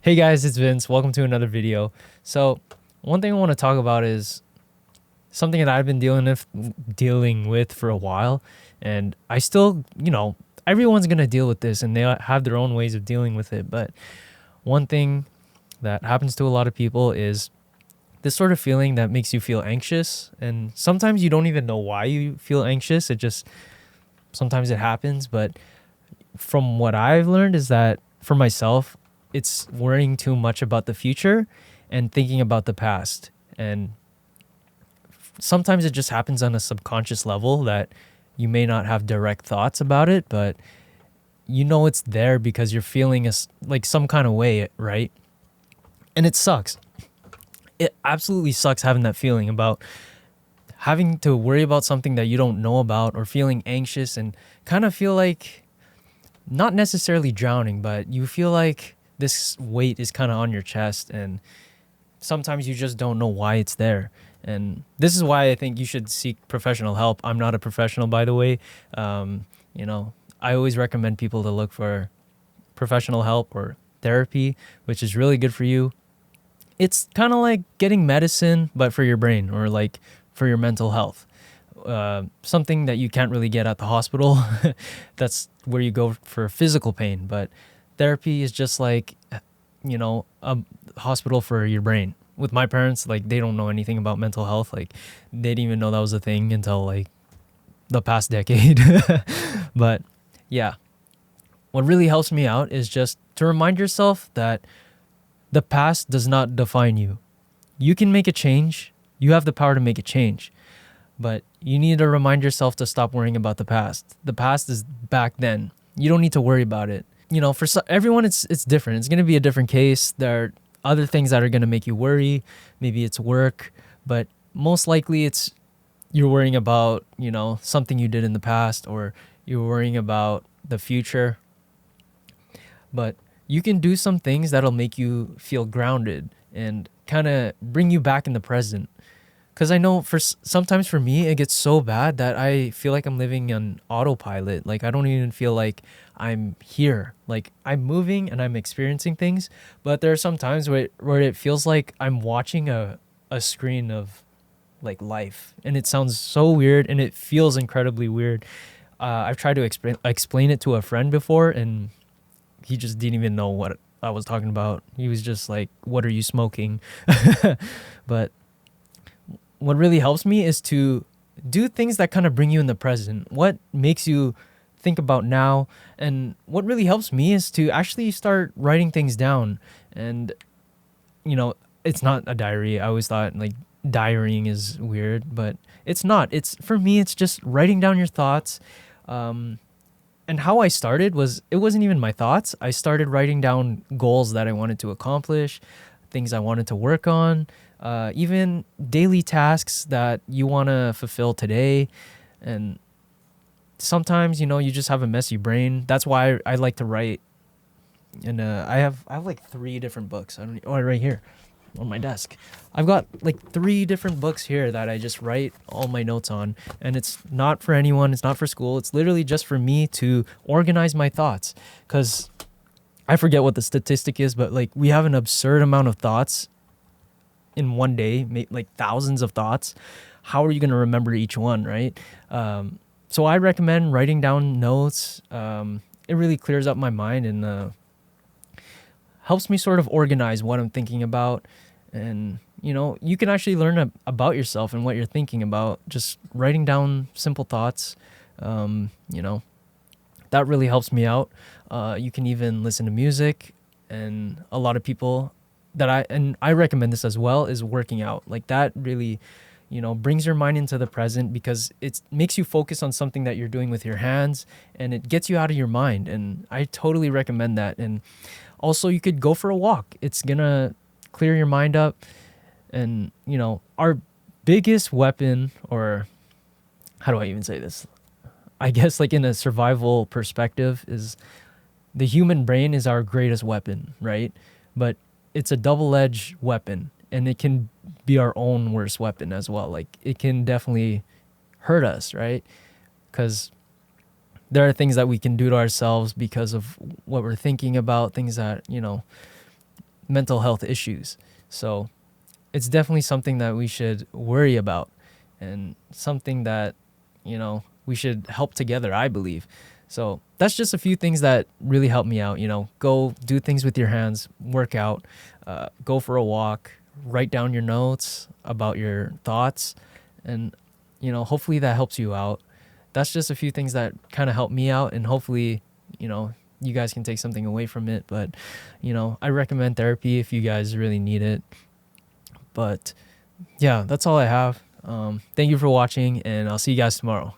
Hey guys, it's Vince. Welcome to another video. So, one thing I want to talk about is something that I've been dealing with for a while, and I still, everyone's gonna deal with this, and they have their own ways of dealing with it. But one thing that happens to a lot of people is this sort of feeling that makes you feel anxious, and sometimes you don't even know why you feel anxious. It just sometimes it happens. But from what I've learned is that for myself, it's worrying too much about the future and thinking about the past. And sometimes it just happens on a subconscious level that you may not have direct thoughts about it, but you know it's there because you're feeling like some kind of way, right? And it sucks. It absolutely sucks having that feeling about having to worry about something that you don't know about, or feeling anxious and kind of feel like not necessarily drowning, but you feel like this weight is kind of on your chest, and sometimes you just don't know why it's there. And this is why I think you should seek professional help. I'm not a professional, by the way. I always recommend people to look for professional help or therapy, which is really good for you. It's kind of like getting medicine, but for your brain, or like for your mental health. Something that you can't really get at the hospital. That's where you go for physical pain. But therapy is just like, a hospital for your brain. With my parents, like, they don't know anything about mental health. Like, they didn't even know that was a thing until like the past decade. But yeah, what really helps me out is just to remind yourself that the past does not define you. You can make a change. You have the power to make a change. But you need to remind yourself to stop worrying about the past. The past is back then. You don't need to worry about it. For everyone, it's different. It's going to be a different case. There are other things that are going to make you worry. Maybe it's work, but most likely it's you're worrying about, something you did in the past, or you're worrying about the future. But you can do some things that'll make you feel grounded and kind of bring you back in the present. Because I know sometimes for me, it gets so bad that I feel like I'm living on autopilot. Like, I don't even feel like I'm here. Like, I'm moving and I'm experiencing things. But there are some times where it feels like I'm watching a screen of like life. And it sounds so weird, and it feels incredibly weird. I've tried to explain it to a friend before, and he just didn't even know what I was talking about. He was just like, "What are you smoking?" But what really helps me is to do things that kind of bring you in the present. What makes you think about now? And what really helps me is to actually start writing things down. And, it's not a diary. I always thought like diarying is weird, but it's not. For me, it's just writing down your thoughts. And how I started it wasn't even my thoughts. I started writing down goals that I wanted to accomplish, things I wanted to work on, even daily tasks that you want to fulfill today. And sometimes, you just have a messy brain. That's why I like to write. And I have like 3 different books. Right here on my desk. I've got like 3 different books here that I just write all my notes on. And it's not for anyone. It's not for school. It's literally just for me to organize my thoughts. Because I forget what the statistic is, but like, we have an absurd amount of thoughts in one day, like thousands of thoughts. How are you going to remember each one, right? So I recommend writing down notes. It really clears up my mind and helps me sort of organize what I'm thinking about. And, you can actually learn about yourself and what you're thinking about just writing down simple thoughts. That really helps me out. You can even listen to music, and a lot of people I recommend this as well, is working out. Like, that really, brings your mind into the present, because it makes you focus on something that you're doing with your hands, and it gets you out of your mind. And I totally recommend that. And also, you could go for a walk. It's gonna clear your mind up. And, our biggest weapon, or how do I even say this? I guess, like, in a survival perspective, is the human brain is our greatest weapon, right? But it's a double-edged weapon, and it can be our own worst weapon as well. Like, it can definitely hurt us, right? Because there are things that we can do to ourselves because of what we're thinking about, things that, mental health issues. So it's definitely something that we should worry about, and something that, we should help together, I believe. So that's just a few things that really help me out. Go do things with your hands, work out, go for a walk, write down your notes about your thoughts, and, hopefully that helps you out. That's just a few things that kind of help me out, and hopefully, you guys can take something away from it. But, I recommend therapy if you guys really need it. But yeah, that's all I have. Thank you for watching, and I'll see you guys tomorrow.